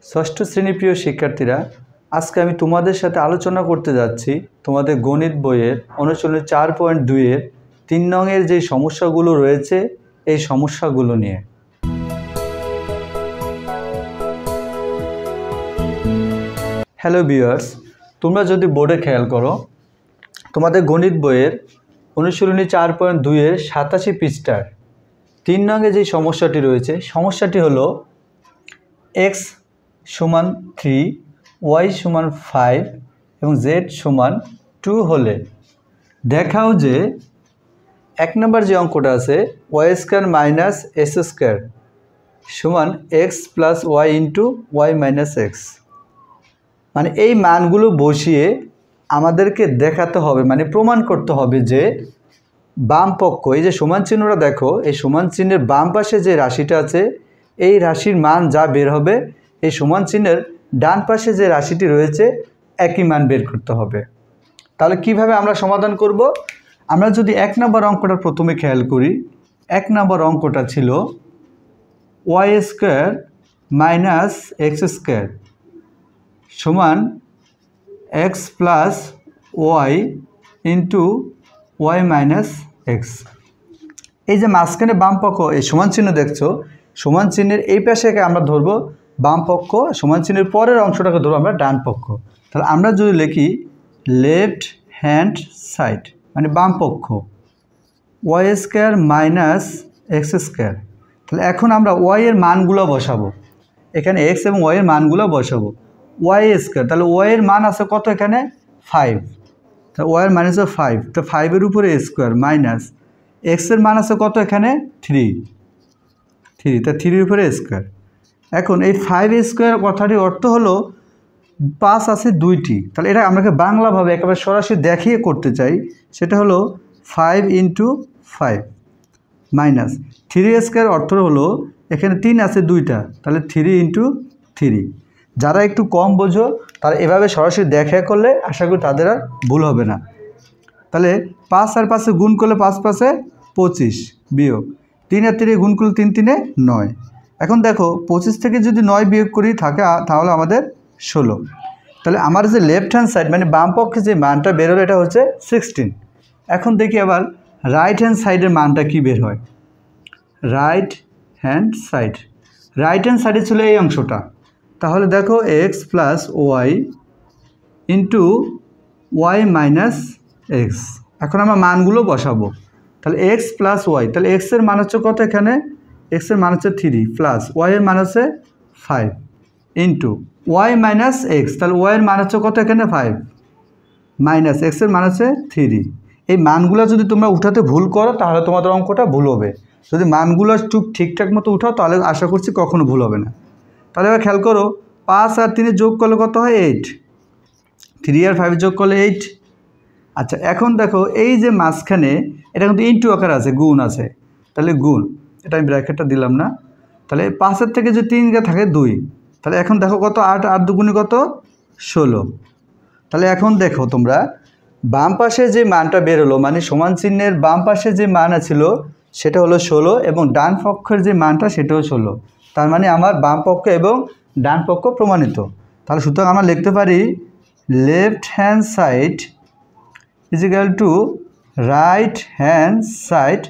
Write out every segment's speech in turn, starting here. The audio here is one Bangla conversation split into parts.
ষষ্ঠ শ্রেণী প্রিয় শিক্ষার্থীরা, আজকে আমি তোমাদের সাথে আলোচনা করতে যাচ্ছি তোমাদের গণিত বইয়ের অনুশীলনী 4.2-এর 3 নংয়ের যে সমস্যাগুলো রয়েছে এই সমস্যাগুলো নিয়ে। হ্যালো ভিউয়ার্স, তোমরা যদি বোর্ডে খেয়াল করো, তোমাদের গণিত বইয়ের অনুশীলনী 4.2-এর 87 পৃষ্ঠার 3 নংয়ে যে সমস্যাটি রয়েছে, সমস্যাটি হলো x সমান 3, y সমান 5 এবং z সমান 2 হলে দেখাও যে 1 নম্বর যে অঙ্কটা আছে y square minus s square সমান x plus y into y minus x, মানে এই মানগুলো বসিয়ে আমাদেরকে দেখাতে হবে, মানে প্রমাণ করতে হবে যে বাম পক্ষ, এই যে সমান চিহ্নটা দেখো, এই সমান চিহ্নের বাম পাশে যে রাশিটা আছে এই রাশির মান যা বের হবে এই সমান চিহ্নের ডান পাশে যে রাশিটি রয়েছে একই মান বের করতে হবে। তাহলে কিভাবে আমরা সমাধান করব? আমরা যদি 1 নম্বর অঙ্কটা প্রথমে খেয়াল করি, 1 নম্বর অঙ্কটা ছিল y square minus x square সমান x plus y into y minus x। এই যে মাঝখানে বাম পক্ষ এই সমান চিহ্ন দেখছো, সমান চিহ্নের এই পাশেকে আমরা ধরবো বাম পক্ষ, সমান চিহ্নের পরের অংশটাকে ধরবো আমরা ডান পক্ষ। তাহলে আমরা যদি লিখি লেফট হ্যান্ড সাইড মানে বাম পক্ষ y square minus x square, তাহলে এখন আমরা y এর মানগুলো বসাবো, এখানে x এবং y এর মানগুলো বসাবো। y স্কয়ার, তাহলে y এর মান আছে কত? এখানে 5, তাহলে y এর মান আছে 5, তো 5 এর উপরে স্কয়ার মাইনাস x এর মান আছে কত? এখানে 3, তা 3 এর উপরে স্কয়ার। এখন এই 5 স্কয়ার কথাটির অর্থ হলো 5 আছে 2টি, তাহলে এটা আমাকে বাংলাভাবে একেবারে সরাসরি দেখিয়ে করতে চাই, সেটা হলো 5 ইন্টু 5 মাইনাস 3 স্কয়ার অর্থ হলো এখানে 3 আছে 2টা, তাহলে 3 ইন্টু 3। যারা একটু কম বোঝো তারা এভাবে সরাসরি দেখা করলে আশা করি তাদের আর ভুল হবে না। তাহলে 5 আর 5 গুণ করলে 5 5 25 বিয়োগ 3 আর 3 গুণ করলে 3 3 9। এখন দেখো 25 থেকে যদি 9 বিয়োগ করি থাকে তাহলে আমাদের 16। তাহলে আমার যে লেফট হ্যান্ড সাইড মানে বাম পক্ষে যে মানটা বের হলো এটা হচ্ছে 16। এখন দেখি আবার রাইট হ্যান্ড সাইডের মানটা কি বের হয়। রাইট হ্যান্ড সাইডে ছিল এই অংশটা, তাহলে দেখো x plus y into y minus x. এখন আমরা মানগুলো বসাবো, তাহলে x প্লাস ওয়াই, তাহলে x এর মান হচ্ছে কত? এখানে x এর মান হচ্ছে 3 প্লাস y এর মান হচ্ছে 5 ইন্টু ওয়াই মাইনাস এক্স, তাহলে y এর মান হচ্ছে কত? এখানে 5 মাইনাস x এর মান হচ্ছে 3। এই মানগুলো যদি তোমরা উঠাতে ভুল করো তাহলে তোমাদের অঙ্কটা ভুল হবে, যদি মানগুলো ঠিকঠাক মতো উঠাও তাহলে আশা করছি কখনো ভুল হবে না। তাহলে এবার খেয়াল করো, 5 আর 3 যোগ করলে কত হয়? 8, 3 আর 5 যোগ করলে 8। আচ্ছা এখন দেখো এই যে মাঝখানে এটা কিন্তু ইন্টু আকার আছে, গুণ আছে, তাহলে গুণ, এটা আমি ব্র্যাকেটটা দিলাম না। তাহলে 5-এর থেকে যে 3 থাকে 2, তাহলে এখন দেখো কত? 8 আর 2 গুণে কত? 16। তাহলে এখন দেখো তোমরা বাম পাশে যে মানটা বের হলো মানে সমান চিহ্নের বাম পাশে যে মান ছিল সেটা হলো 16 এবং ডান পক্ষের যে মানটা সেটাও 16, তার মানে আমার বাম পক্ষ এবং ডান পক্ষ প্রমাণিত। তাহলে সুতরাং আমরা লিখতে পারি left hand side is equal to right hand side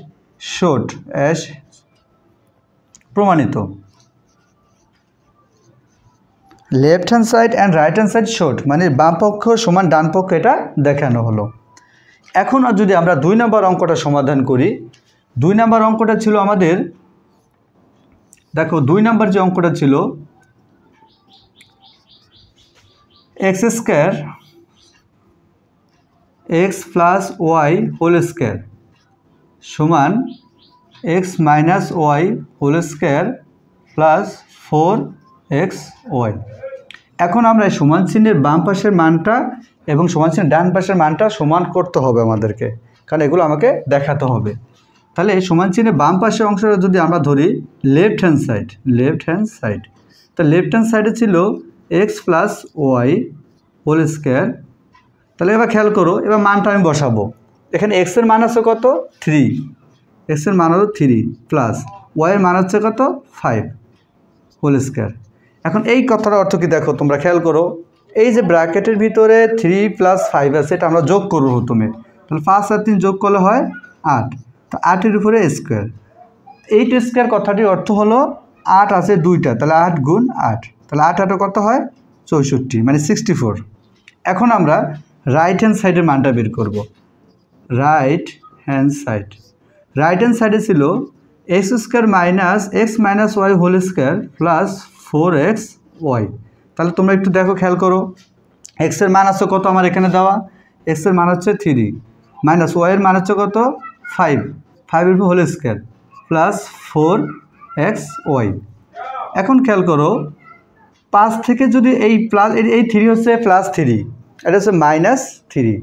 showed as প্রমাণিত। Left hand side and right hand side showed মানে বাম পক্ষ সমান ডান পক্ষ, এটা দেখানো হলো। এখন আর যদি আমরা 2 নম্বর অঙ্কটা সমাধান করি, 2 নম্বর অঙ্কটা ছিল আমাদের, দেখো 2 নম্বর যে অঙ্কটা ছিল x square x plus y whole square সমান x minus y whole square plus 4xy। এখন আমরা এই সমান চিহ্নের বাম পাশের মানটা এবং সমান চিহ্নের ডান পাশের মানটা সমান করতে হবে আমাদেরকে, কারণ এগুলো আমাকে দেখাতে হবে। তাহলে এই সমান চিহ্নের বাম পাশের অংশটা যদি আমরা ধরি লেফট হ্যান্ড সাইড, তো লেফট হ্যান্ড সাইডে ছিল x plus y whole square. তাহলে এবার খেয়াল করো, এবার মানটা আমি বসাবো, এখানে এক্স এর মান আছে কত? 3, এক্স এর মান হলো 3 প্লাস ওয়াই এর মান হচ্ছে কত? 5 হোল স্কয়ার। এখন এই কথার অর্থ কি দেখো, তোমরা খেয়াল করো, এই যে ব্র্যাকেটের ভিতরে 3 + 5 আছে, এটা আমরা যোগ করবো প্রথমে। তাহলে 5 আর 3 যোগ করলে হয় 8, তো 8-এর উপরে স্কোয়ার। 8 স্কোয়ার কথাটির অর্থ হলো 8 আছে 2টা, তাহলে 8 গুণ 8, তাহলে 8 8 কত হয় 64, মানে 64। এখন আমরা রাইট হ্যান্ড সাইডের মানটা বের করব। রাইট হ্যান্ড সাইডে ছিল x² - x - y whole square plus 4xy। তাহলে তোমরা একটু দেখো, খেয়াল করো, x এর মান আছে কত আমার এখানে দেওয়া, x এর মান হচ্ছে 3 মাইনাস y এর মান হচ্ছে কত 5, 5 এর হোল স্কোয়ার প্লাস 4xy। এখন খেয়াল করো, 5 থেকে যদি এই প্লাস, এই 3 হচ্ছে +3, এটা হচ্ছে -3,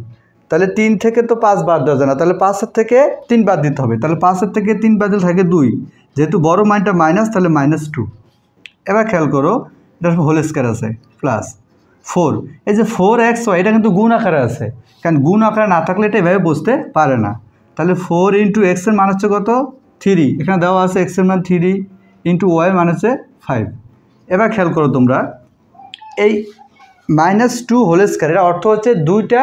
তাহলে 3 থেকে তো 5 বাদ দেওয়া যায় না, তাহলে 5-এর থেকে 3 বাদ দিতে হবে, তাহলে 5-এর থেকে 3 বাদ দিলে থাকে 2, যেহেতু বড় মানটা মাইনাস, তাহলে -2। এবার খেয়াল করো, এটা হোল স্কোয়ার আছে প্লাস 4, এই যে 4xy এটা কিন্তু গুণ আকারে আছে, কারণ গুণ আকারে না থাকলে এটা এভাবে বুঝতে পারে না। তাহলে 4 × x এর মান হচ্ছে কত 3, এখানে দেওয়া আছে x এর মান 3 × y এর মান হচ্ছে 5। এবার খেয়াল করো তোমরা, এই -2 হোল স্কোয়ার এর অর্থ হচ্ছে 2টা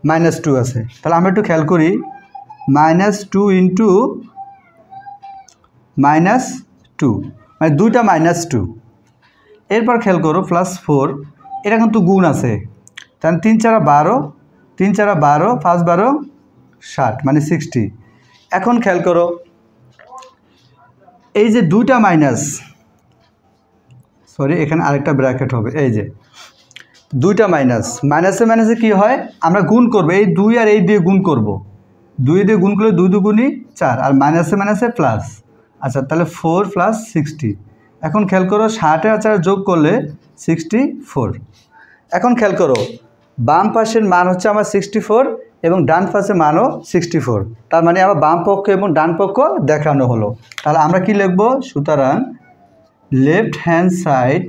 -2 আছে, তাহলে আমরা একটু খেয়াল করি, -2 × -2 মানে 2টা -2। এরপর খেয়াল করো +4, এটা কিন্তু গুণ আছে, তাহলে 3 4 12, 3 4 12, 5 12 60, মানে 60। এখন খেয়াল করো, এই যে 2টা মাইনাস, সরি এখানে আরেকটা ব্র্যাকেট হবে, এই যে 2টা মাইনাসে কি হয়, আমরা গুণ করব, এই 2 আর এই দিয়ে গুণ করব, 2 দিয়ে গুণ করলে 2 2 গুণই 4, আর মাইনাসে প্লাস। আচ্ছা, তাহলে 4 + 60। এখন খেয়াল করো, 60 আর 4 যোগ করলে 64। এখন খেয়াল করো, বাম পাশের মান হচ্ছে আমার 64 এবং ডান পাশের মানও 64, তার মানে আমার বাম পক্ষ এবং ডান পক্ষ দেখানো হলো। তাহলে আমরা কি লিখব, সুতরাং left hand side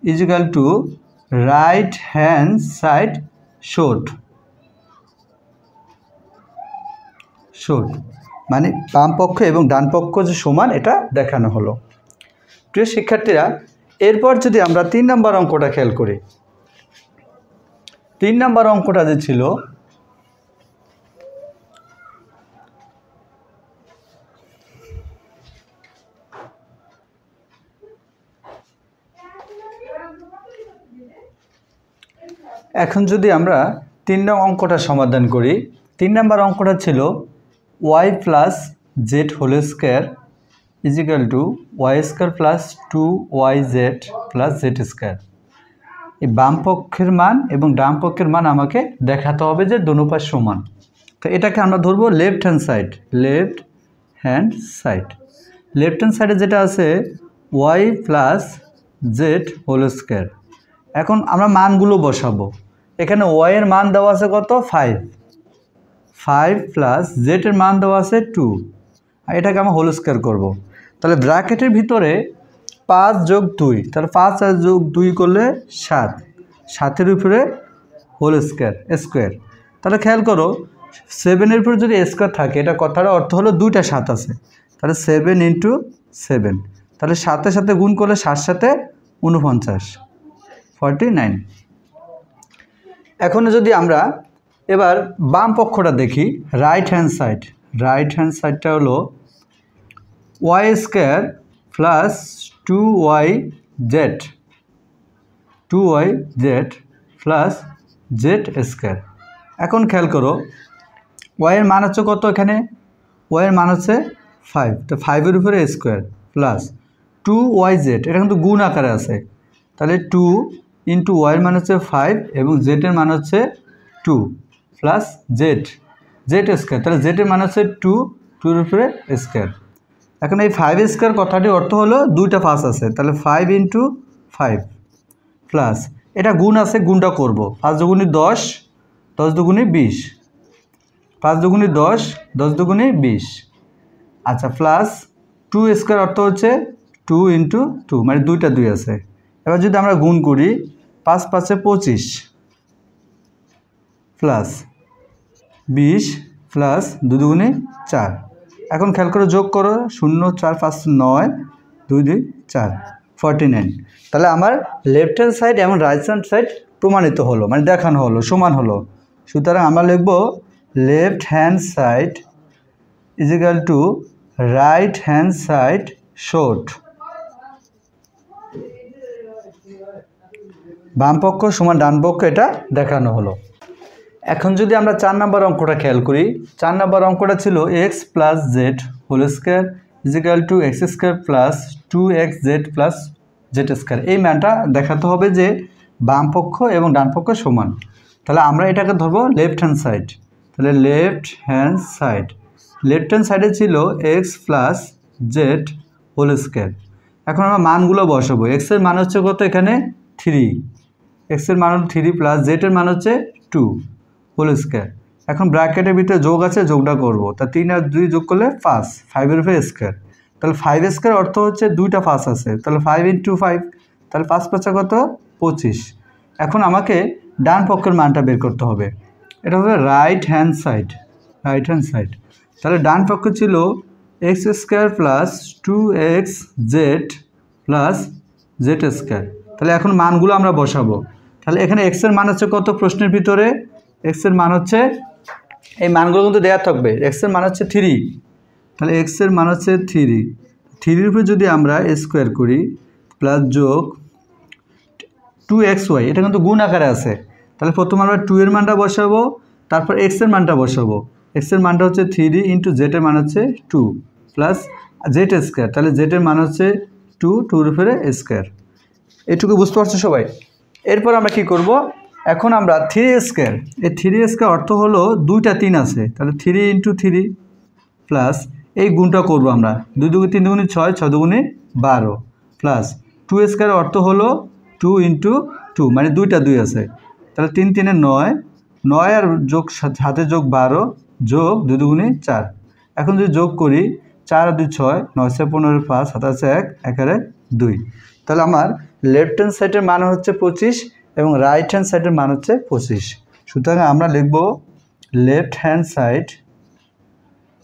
= right hand side showed, মানে বাম পক্ষ এবং ডান পক্ষ যে সমান, এটা দেখানো হলো। প্রিয় শিক্ষার্থীরা, এরপর যদি আমরা 3 নম্বর অঙ্কটা খেয়াল করি, 3 নম্বর অঙ্কটা যে ছিল, এখন যদি আমরা 3 নং অঙ্কটা সমাধান করি, 3 নম্বর অঙ্কটা ছিল y + z whole square = y² + 2yz + z²। এই বাম পক্ষের মান এবং ডান পক্ষের মান আমাকে দেখাতে হবে যে দোনো পাশ সমান। তো এটাকে আমরা ধরবো লেফট হ্যান্ড সাইডে যেটা আছে y + z হোল স্কোয়ার। এখন আমরা মানগুলো বসাবো, এখানে y এর মান দেওয়া আছে কত 5 + z এর মান দেওয়া আছে 2, আর এটাকে আমরা হোল স্কোয়ার করবো। তাহলে ব্র্যাকেটের ভিতরে 5 + 2, তাহলে 5 আর যোগ 2 করলে 7, 7-এর উপরে হোল স্কোয়ার। তাহলে খেয়াল করো, 7-এর উপরে যদি স্কোয়ার থাকে, এটা কথার অর্থ হলো 2টা 7 আছে, তাহলে 7 × 7, তাহলে 7-এর সাথে গুণ করলে 7 7 49, 49। এখন যদি আমরা এবার বাম পক্ষটা দেখি, রাইট হ্যান্ড সাইডটা হলো y² + 2yz + z²। এখন খেয়াল করো, y এর মান হচ্ছে কত, এখানে y এর মান হচ্ছে 5, তো 5-এর উপরে স্কোয়ার প্লাস 2yz, এটা কিন্তু গুণ আকারে আছে, তাহলে 2 × y এর মান হচ্ছে 5 এবং z এর মান হচ্ছে 2 প্লাস z², তাহলে z এর মান হচ্ছে 2, 2-এর উপরে স্কোয়ার। এখন এই 5² কথাটির অর্থ হলো 2টা 5 আছে, তাহলে 5 × 5 প্লাস, এটা গুণ আছে, গুণটা করব, 5 দুগুণে 10, 10 দুগুণে 20, 5 দুগুণে 10, 10 দুগুণে 20। আচ্ছা, প্লাস 2² অর্থ হচ্ছে 2 × 2, মানে 2টা 2 আছে। এবার যদি আমরা গুণ করি, 5 5 25 প্লাস 20 প্লাস 2 দুগুণে 4। এখন খেয়াল করে যোগ করো, 0 4 5 9, 2 2 4, 49। তাহলে আমার লেফট হ্যান্ড সাইড এবং রাইট হ্যান্ড সাইড প্রমাণিত হলো, মানে দেখানো হলো, সমান হলো। সুতরাং আমরা লিখব left hand side is equal to right hand side showed. বাম পক্ষ সমান ডান পক্ষ এটা দেখানো হলো। এখন যদি আমরা 4 নম্বর অঙ্কটা খেয়াল করি, 4 নম্বর অঙ্কটা ছিল x plus z whole square is equal to x square plus 2xz plus z square. এই মানটা দেখাতে হবে যে বাম পক্ষ এবং ডান পক্ষ সমান। তাহলে আমরা এটাকে ধরবো লেফট হ্যান্ড সাইড। তাহলে লেফট হ্যান্ড সাইডে ছিল x plus z whole square. এখন আমরা মানগুলো বসাবো। এক্সের মান হচ্ছে কত, এখানে 3, এক্সের মান হল 3 প্লাস জেডের মান হচ্ছে 2 হোল স্কোয়ার। এখন ব্র্যাকেটের ভিতরে যোগ আছে, যোগটা করবো। তা 3 আর 2 যোগ করলে 5, 5-এর উপরে স্কোয়ার। তাহলে 5 স্কোয়ার অর্থ হচ্ছে 2টা 5 আছে, তাহলে 5 × 5, তাহলে 5 5 কত 25। এখন আমাকে ডান পক্ষের মানটা বের করতে হবে, এটা হবে রাইট হ্যান্ড সাইড। তাহলে ডান পক্ষ ছিল x square plus 2xz plus z square. তাহলে এখন মানগুলো আমরা বসাবো। তাহলে এখানে এক্সের মান হচ্ছে কত, প্রশ্নের ভিতরে এক্সের মান হচ্ছে, এই মানগুলো কিন্তু দেওয়া থাকবে। এক্সের মান হচ্ছে 3, তাহলে এক্সের মান হচ্ছে 3-এর উপরে যদি আমরা স্কোয়ার করি প্লাস যোগ 2xy, এটা কিন্তু গুণ আকারে আছে। তাহলে প্রথমে আমরা 2 এর মানটা বসাবো, তারপর এক্সের মানটা বসাবো। এক্সের মানটা হচ্ছে 3 ইন্টু জেডের মান হচ্ছে 2 প্লাস জেড স্কোয়ার। তাহলে জেডের মান হচ্ছে 2-2-এর উপরে স্কোয়ার। এটুকু বুঝতে পারছো সবাই? এরপর আমরা কি করব, এখন আমরা 3 স্কোয়ার, এই 3 স্কোয়ার অর্থ হলো 2টা 3 আছে, তাহলে 3 × 3 প্লাস এই গুণটা করবো আমরা, 2 2 3 2 6, 6 2 12 প্লাস 2 স্কোয়ার অর্থ হলো 2 × 2, মানে 2টা 2 আছে, তাহলে 3 3 9, 9 আর যোগ সাথে যোগ 12 যোগ 2 2 4। এখন যদি যোগ করি 4 আর 2 6, 9 6 15 5 7 1 1 2। তাহলে আমার লেফট হ্যান্ড সাইডের মান হচ্ছে 25 এবং রাইট হ্যান্ড সাইডের মান হচ্ছে 25। সুতরাং আমরা লিখব left hand side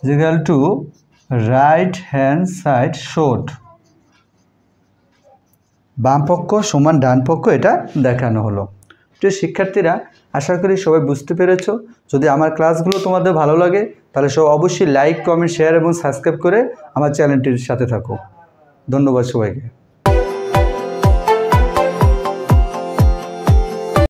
is equal to right hand side showed. বাম পক্ষ সমান ডান পক্ষ এটা দেখানো হলো। প্রিয় শিক্ষার্থীরা, আশা করি সবাই বুঝতে পেরেছো। যদি আমার ক্লাসগুলো তোমাদের ভালো লাগে তাহলে সবাই অবশ্যই লাইক, কমেন্ট, শেয়ার এবং সাবস্ক্রাইব করে আমার চ্যানেলটির সাথে থাকো। ধন্যবাদ সবাইকে।